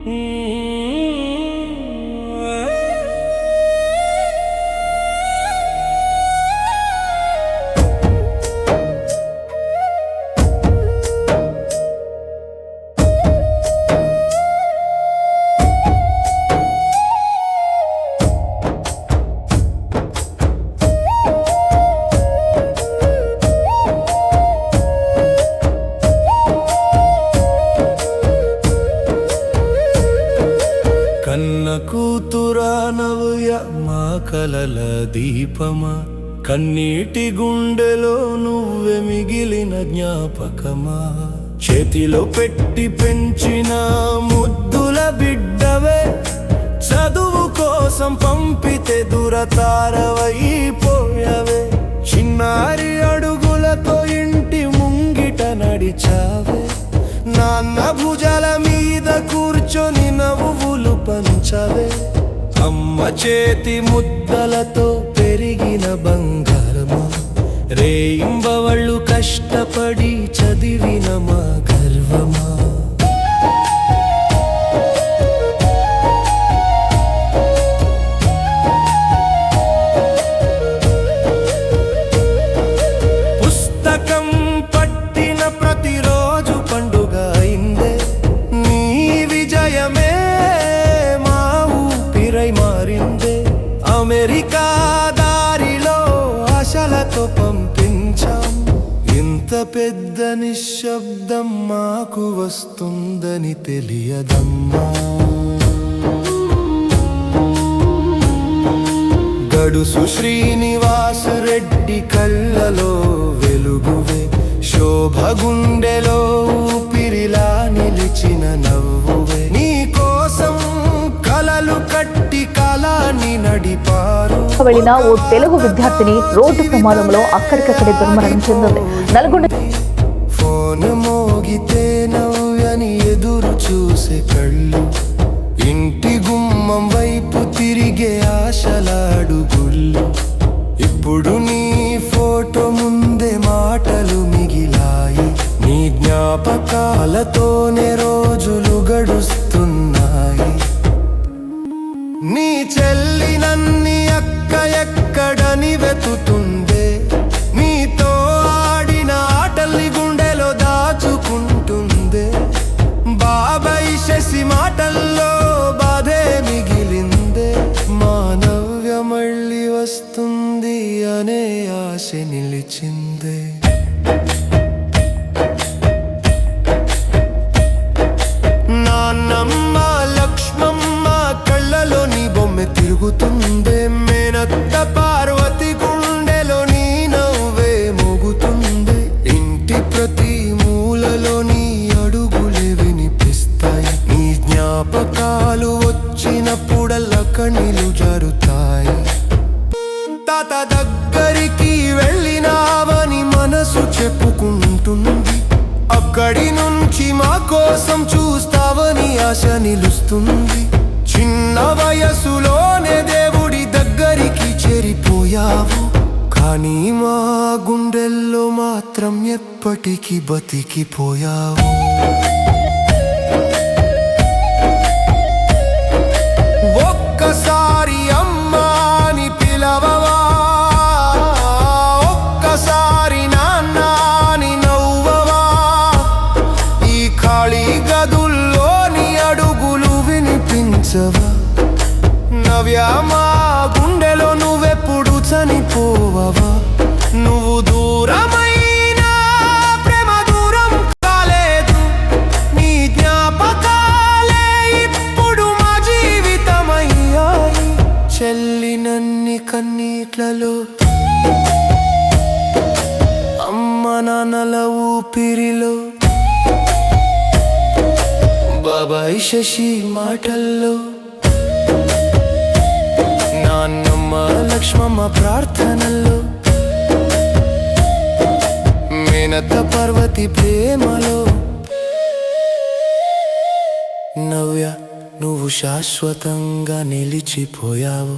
కన్న కూతురా నవ్య మా కలల దీపమా, కన్నీటి గుండెలో నువ్వే మిగిలిన జ్ఞాపకమా. చేతిలో పెట్టి పెంచిన ముద్దుల బిడ్డవే, చదువు కోసం పంపితే దురతారవైపోయావే. చిన్నారి అడుగులతో ఇంటి ముంగిట నడిచావే, నాన్న భుజాల మీద కూర్చొని నవ్వులు పంచవే. అమ్మ చేతి ముద్దలతో పెరిగిన బంగారమా, రేయింబవళ్ళు కష్టపడి చదివిన మా గర్వమా. పుస్తకం పట్టిన ప్రతిరోజు పండుగ అయిందే, నీ విజయమే మా ఊపిరై మారిందే. అమెరికా దారిలో ఆశలతో పంపించాం, ఇంత పెద్ద నిశ్శబ్దం మాకు వస్తుందని తెలియదమ్మా. గడుసు శ్రీనివాస్ రెడ్డి కళ్ళలో వెలుగువే, శోభ గుండెలో ఊపిరిలా నిలిచిన నవ్వువే. నీ కోసం కలలు కట్టి కాలాన్ని నడిపారు. వెళ్ళిన ఓ తెలుగు విద్యార్థిని రోడ్డు ప్రమాదంలో అక్కడికక్కడే దుర్మరణం చెందింది. నల్గొండ ఫోన్ మోగితే నవ్వని ఎదురు చూసే కళ్ళు, ఇంటి గుమ్మం వైపు తిరిగే ఆశలాడుగుళ్ళు. ఇప్పుడు నీ ఫోటో ముందే మాటలు మిగిలాయి, నీ జ్ఞాపకాలతోనే రోజులు గడుస్తున్నాయి. నీ చెల్లి నన్ని అక్క ఎక్కడని వెతుతుందే, నీతో ఆడిన ఆటల్ని గుండెలో దాచుకుంటుందే. బాబాయ్ శశి మాటల్లో బాధే మిగిలిందే, మానవ్య మళ్ళీ వస్తుంది అనే ఆశ నిలిచిందే. నాన్నమ్మ లక్ష్మమ్మ కళ్ళలో నీ బొమ్మె తిరుగుతుందే, మేనత్త పార్వతి గుండెలో నీ నవ్వే మోగుతుందే. ఇంటి ప్రతి మూలలో నీ అడుగులే వినిపిస్తాయి, నీ జ్ఞాపకాలు వచ్చినప్పుడల్లా కన్నీలు జారుతాయి. తాత దగ్గరికి వెళ్ళినావని మనసు చెప్పుకుంటుంది, అక్కడి నుంచి మా కోసం చూస్తావని ఆశ నిలుస్తుంది. చిన్న వయసులోనే దేవుడి దగ్గరికి చేరిపోయావు, కానీ మా గుండెల్లో మాత్రం ఎప్పటికీ బతికిపోయావు. ఒక్కసారి అమ్మాని పిలవవా, ఒక్కసారి నాన్నని నవ్వవా. ఈ ఖాళీ గదుల్లోని అడుగులు వినిపించవా. నవ్య మా గుండెలో నువ్వెప్పుడు చనిపోవవా. నువ్వు దూరమైనా ప్రేమ దూరం కాలేదు, నీ జ్ఞాపకాలే ఇప్పుడు మా జీవితమయ్యాయి. చెల్లి నన్ని కన్నీట్లలో, అమ్మ నాన్నల ఊపిరిలో, బాబాయ్ శశి మాటల్లో, నాన్నమ్మ లక్ష్మమ్మ ప్రార్థనల్లో, మేనత్త పార్వతి ప్రేమలో. నవ్య నువ్వు శాశ్వతంగా నిలిచిపోయావు.